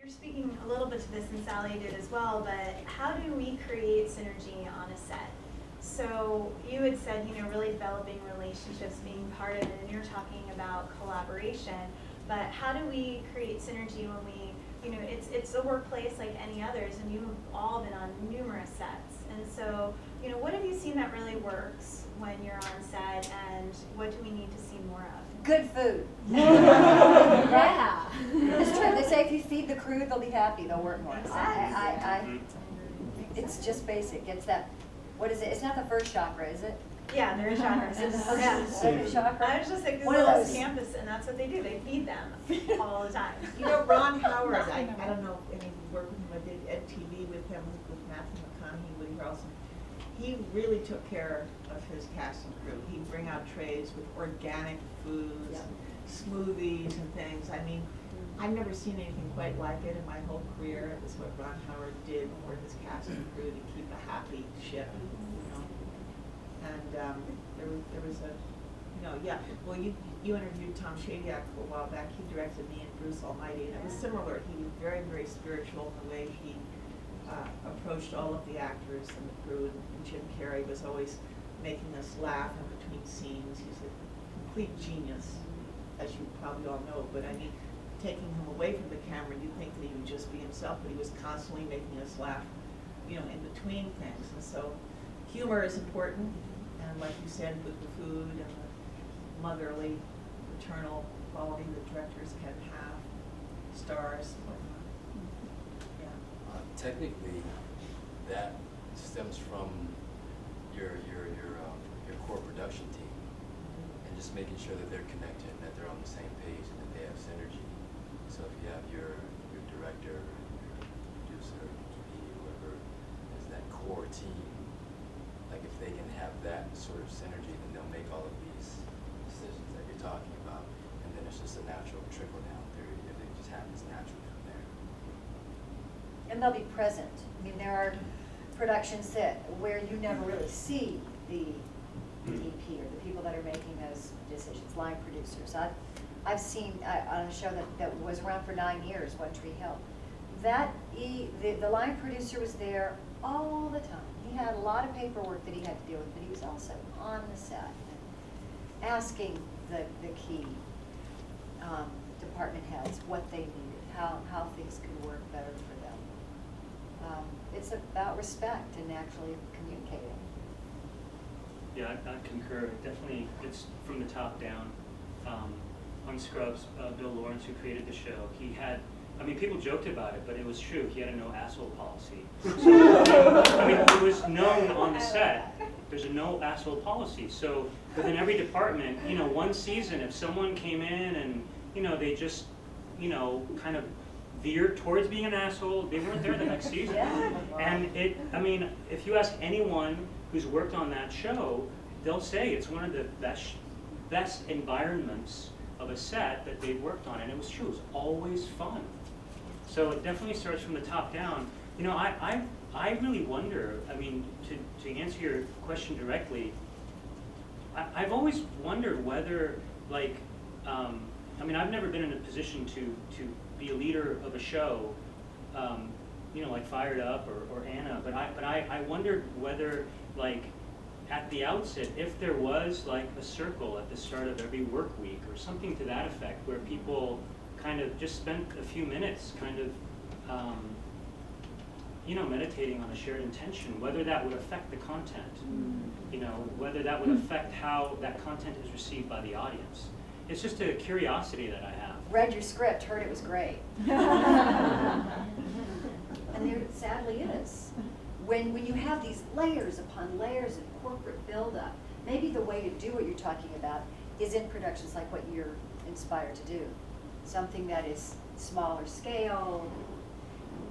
You're speaking a little bit to this, and Sally did as well, but how do we create synergy on a set? So you had said, really developing relationships, being part of it, and you're talking about collaboration, but how do we create synergy when we, it's a workplace like any others, and you've all been on numerous sets, and so, what have you seen that really works when you're on set, and what do we need to see more of? Good food. Yeah. It's true. They say if you feed the crew, they'll be happy. They'll work more. It's just basic. It's that. What is it? It's not the first chakra, is it? Yeah, there is chakras. Yeah. Second chakra. I was just like, One of this those. campus, and that's what they do. They feed them all the time. Ron Howard, I don't know if any of you work with him, I did Ed TV with him, with Matthew McConaughey, Woody Harrelson. He really took care of his cast and crew. He'd bring out trays with organic foods, smoothies and things. I mean, I've never seen anything quite like it in my whole career. It was what Ron Howard did for his cast and crew to keep a happy ship, And there was a, well, you interviewed Tom Shadyac for a while back. He directed me in Bruce Almighty, and it was similar. He was very, very spiritual in the way he approached all of the actors and the crew. And Jim Carrey was always making us laugh in between scenes. He's a complete genius, as you probably all know. But I mean, taking him away from the camera, you'd think that he would just be himself, but he was constantly making us laugh, in between things. And so humor is important, and like you said, with the food and the motherly, maternal quality that directors can have, stars, whatnot. Yeah. Technically, that stems from your core production team, and just making sure that they're connected, and that they're on the same page, and that they have synergy. So if you have your director, your producer, whoever is that core team, like if they can have that sort of synergy, then they'll make all of these decisions that you're talking about, and then it's just a natural trickle down theory. It just happens naturally from there. And they'll be present. I mean, there are productions where you never really see the DP or the people that are making those decisions, line producers. I've seen on a show that was around for 9 years, One Tree Hill, the line producer was there all the time. He had a lot of paperwork that he had to deal with, but he was also on the set and asking the key department heads what they needed, how things could work better for them. It's about respect and actually communicating. Yeah, I concur. Definitely, it's from the top down. On Scrubs, Bill Lawrence, who created the show, he had, people joked about it, but it was true. He had a no asshole policy. So, it was known on the set, there's a no asshole policy. So within every department, one season, if someone came in and, they just, kind of veered towards being an asshole, they weren't there the next season. And if you ask anyone who's worked on that show, they'll say it's one of the best environments of a set that they've worked on, and it was true. It was always fun. So it definitely starts from the top down. I really wonder. To answer your question directly, I've always wondered whether, I've never been in a position to be a leader of a show, like Fired Up or Anna. But I wondered whether, at the outset, if there was a circle at the start of every work week or something to that effect, where people kind of just spent a few minutes kind of meditating on a shared intention, whether that would affect the content, whether that would affect how that content is received by the audience. It's just a curiosity that I have. Read your script, heard it was great. And there sadly is. When you have these layers upon layers of corporate buildup, maybe the way to do what you're talking about is in productions like what you're inspired to do. Something that is smaller scale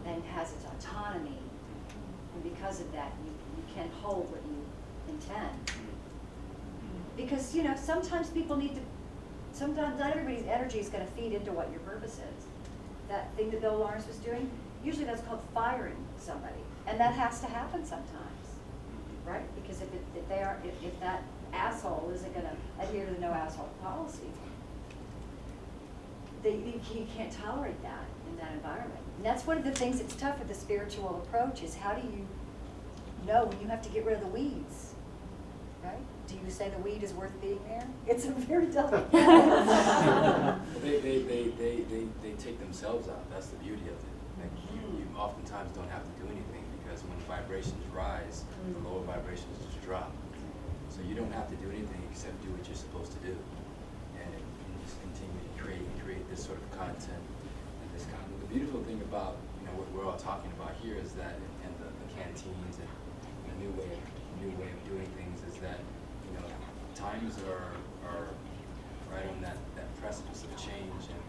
and has its autonomy. And because of that, you can hold what you intend. Because, sometimes people need to, sometimes not everybody's energy is going to feed into what your purpose is. That thing that Bill Lawrence was doing, usually that's called firing somebody. And that has to happen sometimes, right? Because if that asshole isn't going to adhere to the no asshole policy, you can't tolerate that in that environment. And that's one of the things that's tough with the spiritual approach is how do you know when you have to get rid of the weeds, right? Do you say the weed is worth being there? It's a very delicate Well, they take themselves out. That's the beauty of it. Like you oftentimes don't have to do anything because when vibrations rise, the lower vibrations just drop. So you don't have to do anything except do what you're supposed to do, and you just continue to create this sort of content and this kind of. The beautiful thing about what we're all talking about here is that, and the canteens and the new way of doing things is that times are right on that precipice of change, and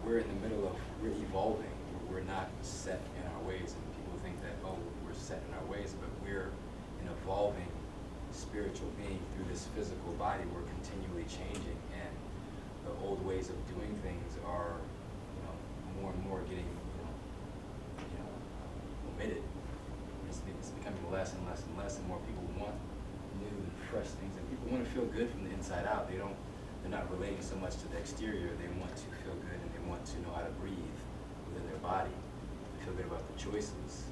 we're evolving. We're not set in our ways, and people think that we're set in our ways, but we're an evolving spiritual being through this physical body. We're continually changing, and the old ways of doing things are more and more getting omitted. It's becoming less and less and less, and more people want new and fresh things, and people want to feel good from the inside out. They're not relating so much to the exterior. They want to feel good, and they want to know how to breathe within their body. They feel good about their choices,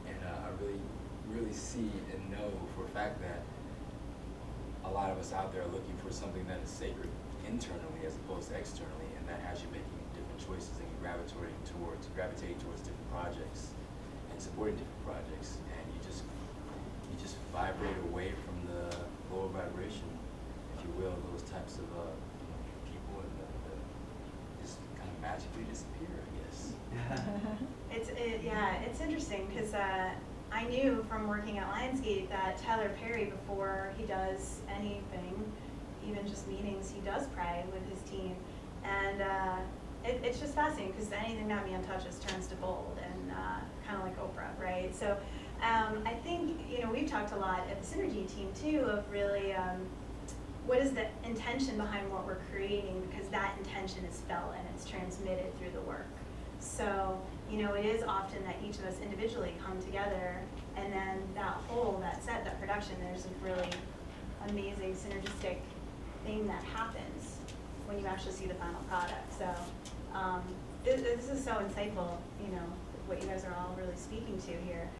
and I really see and know for a fact that a lot of us out there are looking for something that is sacred internally as opposed to externally, and that has you making different choices and gravitating towards different projects and supporting different projects, and you just vibrate away from the lower vibration, if you will, those types of people, and just kind of magically disappear, I guess. It's interesting because I knew from working at Lionsgate that Tyler Perry, before he does anything, even just meetings, he does pray with his team, and it's just fascinating because anything that man touches turns to gold, and kind of like Oprah, right? So I think we've talked a lot at the Synergy team too of really what is the intention behind what we're creating, because that intention is felt and it's transmitted through the work. So it is often that each of us individually come together, and then that set, that production, there's a really amazing synergistic thing that happens when you actually see the final product. So this is so insightful, what you guys are all really speaking to here.